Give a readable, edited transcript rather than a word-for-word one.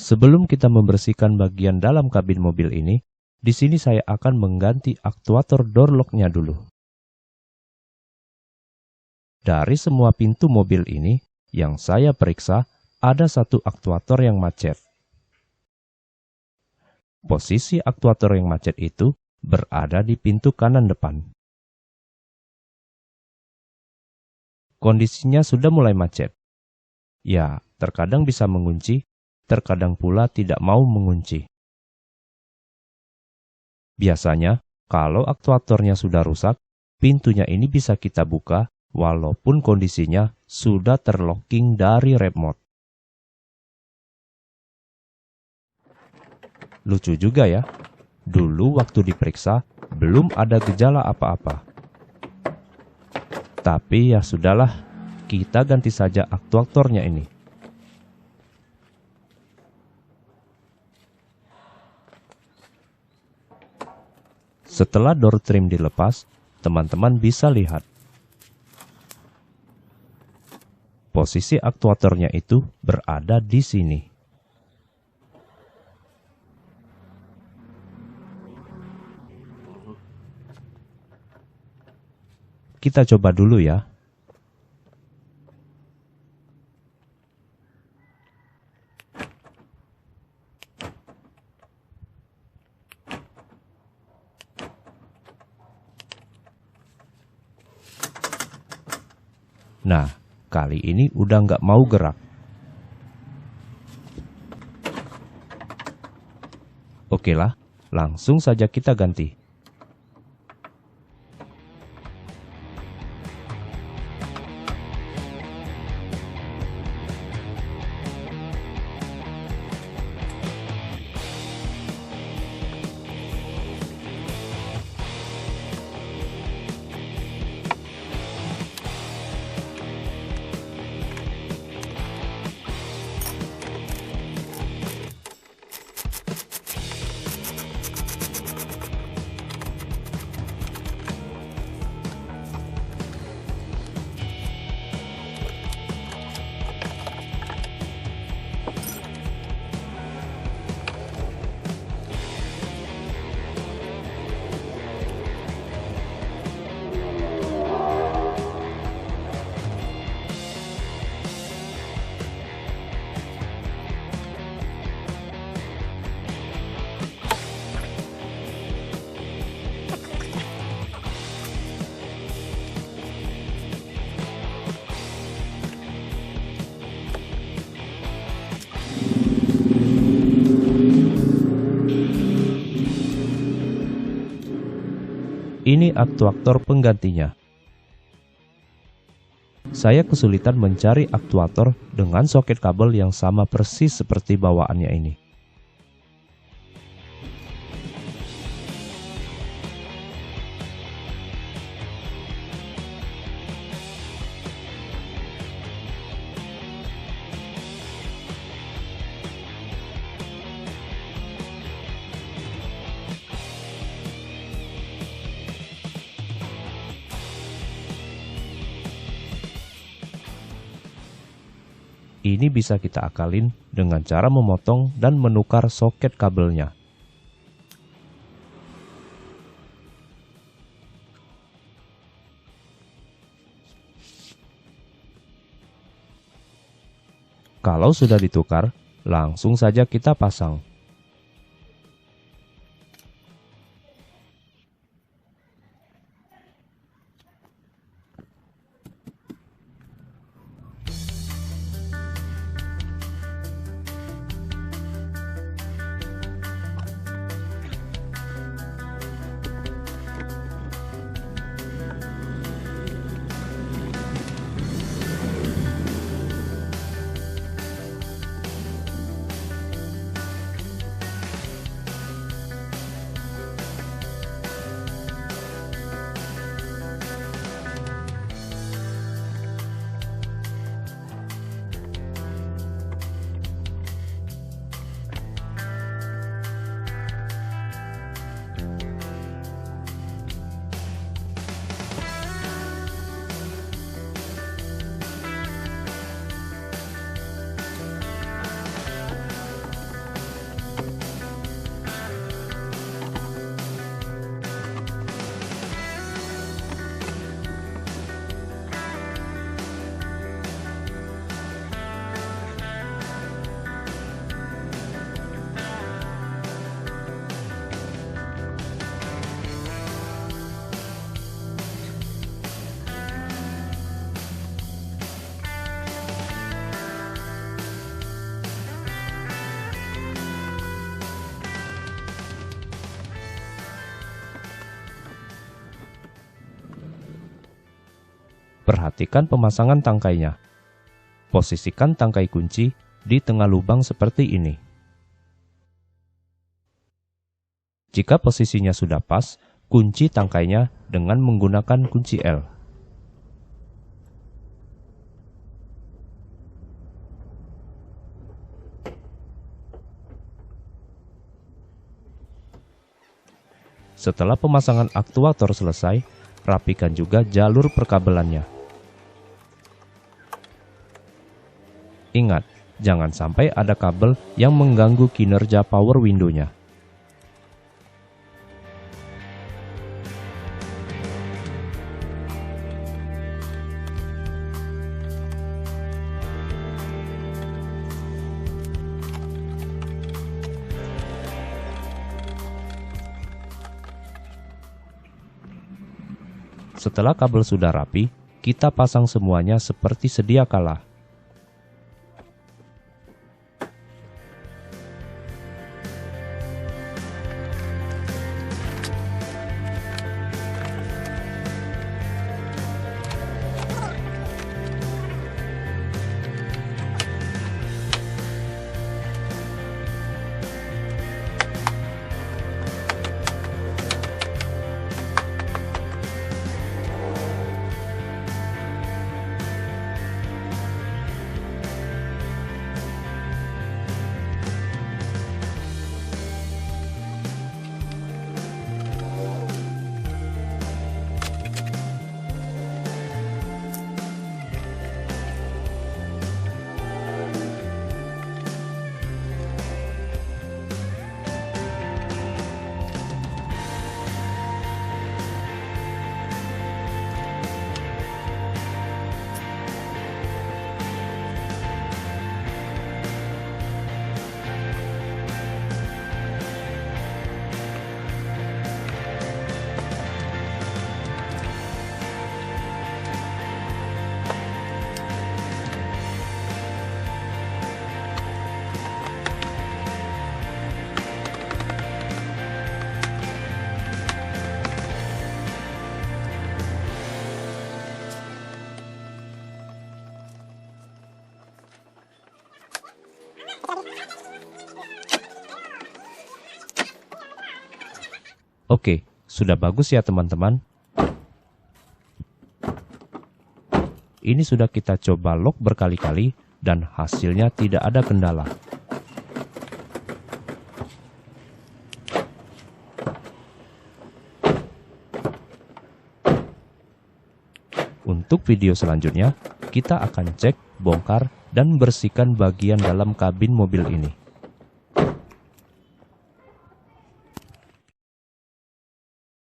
Sebelum kita membersihkan bagian dalam kabin mobil ini, di sini saya akan mengganti aktuator door lock-nya dulu. Dari semua pintu mobil ini, yang saya periksa, ada satu aktuator yang macet. Posisi aktuator yang macet itu berada di pintu kanan depan. Kondisinya sudah mulai macet. Ya, terkadang bisa mengunci, terkadang pula tidak mau mengunci. Biasanya, kalau aktuatornya sudah rusak, pintunya ini bisa kita buka walaupun kondisinya sudah terlocking dari remote. Lucu juga ya, dulu waktu diperiksa belum ada gejala apa-apa. Tapi ya sudahlah, kita ganti saja aktuatornya ini. Setelah door trim dilepas, teman-teman bisa lihat. Posisi aktuatornya itu berada di sini. Kita coba dulu ya. Nah, kali ini udah nggak mau gerak. Oke lah, langsung saja kita ganti. Ini aktuator penggantinya. Saya kesulitan mencari aktuator dengan soket kabel yang sama persis seperti bawaannya ini. Ini bisa kita akalin dengan cara memotong dan menukar soket kabelnya. Kalau sudah ditukar, langsung saja kita pasang. Perhatikan pemasangan tangkainya. Posisikan tangkai kunci di tengah lubang seperti ini. Jika posisinya sudah pas, kunci tangkainya dengan menggunakan kunci L. Setelah pemasangan aktuator selesai, rapikan juga jalur perkabelannya. Ingat, jangan sampai ada kabel yang mengganggu kinerja power window-nya. Setelah kabel sudah rapi, kita pasang semuanya seperti sedia kala. Oke, sudah bagus ya teman-teman. Ini sudah kita coba lock berkali-kali dan hasilnya tidak ada kendala. Untuk video selanjutnya, kita akan cek, bongkar, dan bersihkan bagian dalam kabin mobil ini.